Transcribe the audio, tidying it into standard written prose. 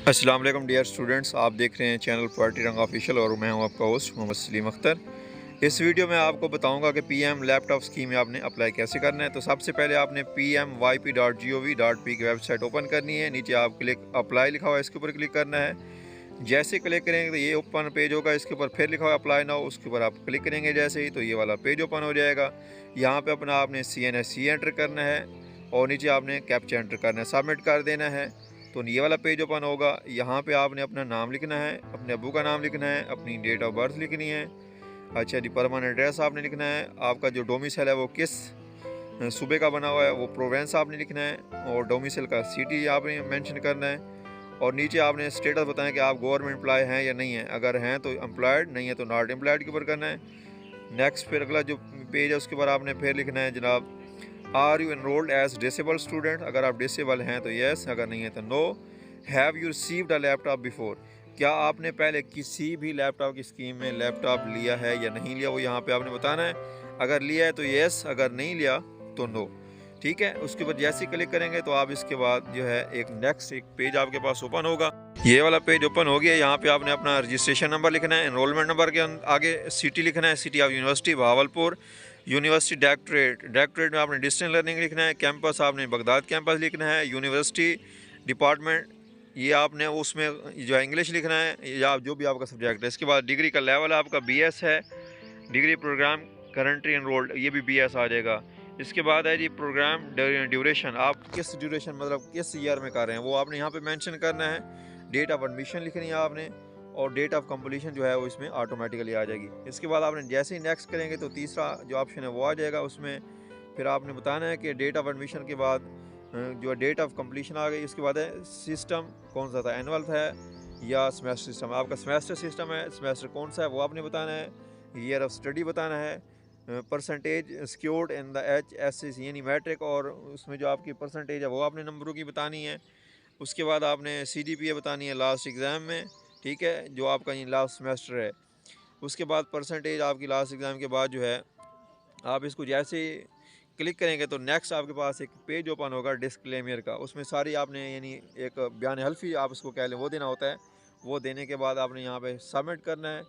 अस्सलाम वालेकुम dear students, आप देख रहे हैं चैनल क्वालिटी रंग ऑफिशियल और मैं हूं आपका होस्ट मोहम्मद सलीम अख्तर। इस वीडियो में आपको बताऊंगा कि पीएम लैपटॉप स्कीम में आपने अप्लाई कैसे करना है। तो सबसे पहले आपने pmyp.gov.p की वेबसाइट ओपन करनी है। नीचे आप क्लिक अप्लाई लिखा हुआ है, इसके ऊपर क्लिक करना है। जैसे क्लिक करेंगे तो ये ओपन पेज होगा, इसके ऊपर फिर लिखा हुआ है अप्लाई नाउ, उसके ऊपर आप क्लिक करेंगे जैसे ही तो ये वाला पेज ओपन हो जाएगा। यहाँ पर अपना आपने CNSC एंटर करना है और नीचे आपने कैप्चा एंटर करना है, सबमिट कर देना है। तो ये वाला पेज ओपन होगा। यहाँ पे आपने अपना नाम लिखना है, अपने अब्बू का नाम लिखना है, अपनी डेट ऑफ बर्थ लिखनी है। अच्छा जी, परमानेंट एड्रेस आपने लिखना है, आपका जो डोमिसाइल है वो किस सूबे का बना हुआ है वो प्रोवेंस आपने लिखना है, और डोमिसाइल का सिटी आपने मेंशन करना है। और नीचे आपने स्टेटस बताएं कि आप गवर्नमेंट एम्प्लॉय हैं या नहीं है। अगर हैं तो एम्प्लॉयड, नहीं है तो नॉट एम्प्लॉयड के ऊपर करना है। नेक्स्ट फिर अगला जो पेज है उसके ऊपर आपने फिर लिखना है जनाब, are you enrolled as disable student. अगर आप डिसेबल हैं तो येस, अगर नहीं है तो no. Have you received a laptop before, क्या आपने पहले किसी भी लैपटॉप की स्कीम में लैपटॉप लिया है या नहीं लिया, वो यहाँ पे आपने बताना है। अगर लिया है तो येस, अगर नहीं लिया तो नो। ठीक है, उसके बाद जैसे ही क्लिक करेंगे तो आप इसके बाद जो है एक नेक्स्ट एक पेज आपके पास ओपन होगा। ये वाला पेज ओपन हो गया। यहाँ पे आपने अपना रजिस्ट्रेशन नंबर लिखना है, एनरोलमेंट नंबर के आगे सिटी लिखना है, city of university Bahawalpur, university directorate में आपने डिस्टेंस लर्निंग लिखना है, कैंपस आपने बगदाद कैंपस लिखना है, यूनिवर्सिटी डिपार्टमेंट ये आपने उसमें जो है इंग्लिश लिखना है या जो भी आपका सब्जेक्ट है। इसके बाद डिग्री का लेवल आपका BS है, डिग्री प्रोग्राम करंटली एनरोल्ड ये भी BS आ जाएगा। इसके बाद है जी प्रोग्राम ड्यूरेशन, आप किस ड्यूरेशन मतलब किस ईयर में कर रहे हैं वो आपने यहाँ पे मेंशन करना है। डेट ऑफ एडमिशन लिखनी है आपने, और डेट ऑफ कंप्लीशन जो है वो इसमें ऑटोमेटिकली आ जाएगी। इसके बाद आपने जैसे ही नेक्स्ट करेंगे तो तीसरा जो ऑप्शन है वो आ जाएगा। उसमें फिर आपने बताना है कि डेट ऑफ एडमिशन के बाद जो डेट ऑफ कंप्लीशन आ गई। उसके बाद है सिस्टम कौन सा था, एनुअल था या सेमेस्टर सिस्टम। आपका सेमेस्टर सिस्टम है, सेमेस्टर कौन सा है वो आपने बताना है। ईयर ऑफ स्टडी बताना है, percentage secured in the HSC यानी मैट्रिक, और उसमें जो आपकी परसेंटेज है वो आपने नंबरों की बतानी है। उसके बाद आपने CGPA बतानी है लास्ट एग्ज़ाम में, ठीक है, जो आपका ये लास्ट सेमेस्टर है। उसके बाद परसेंटेज आपकी लास्ट एग्ज़ाम के बाद जो है आप इसको जैसे क्लिक करेंगे तो नेक्स्ट आपके पास एक पेज ओपन होगा डिस्क्लेमर का। उसमें सारी आपने यानी एक बयान हल्फी आप इसको कह लें वो देना होता है। वो देने के बाद आपने यहाँ पे सबमिट करना है।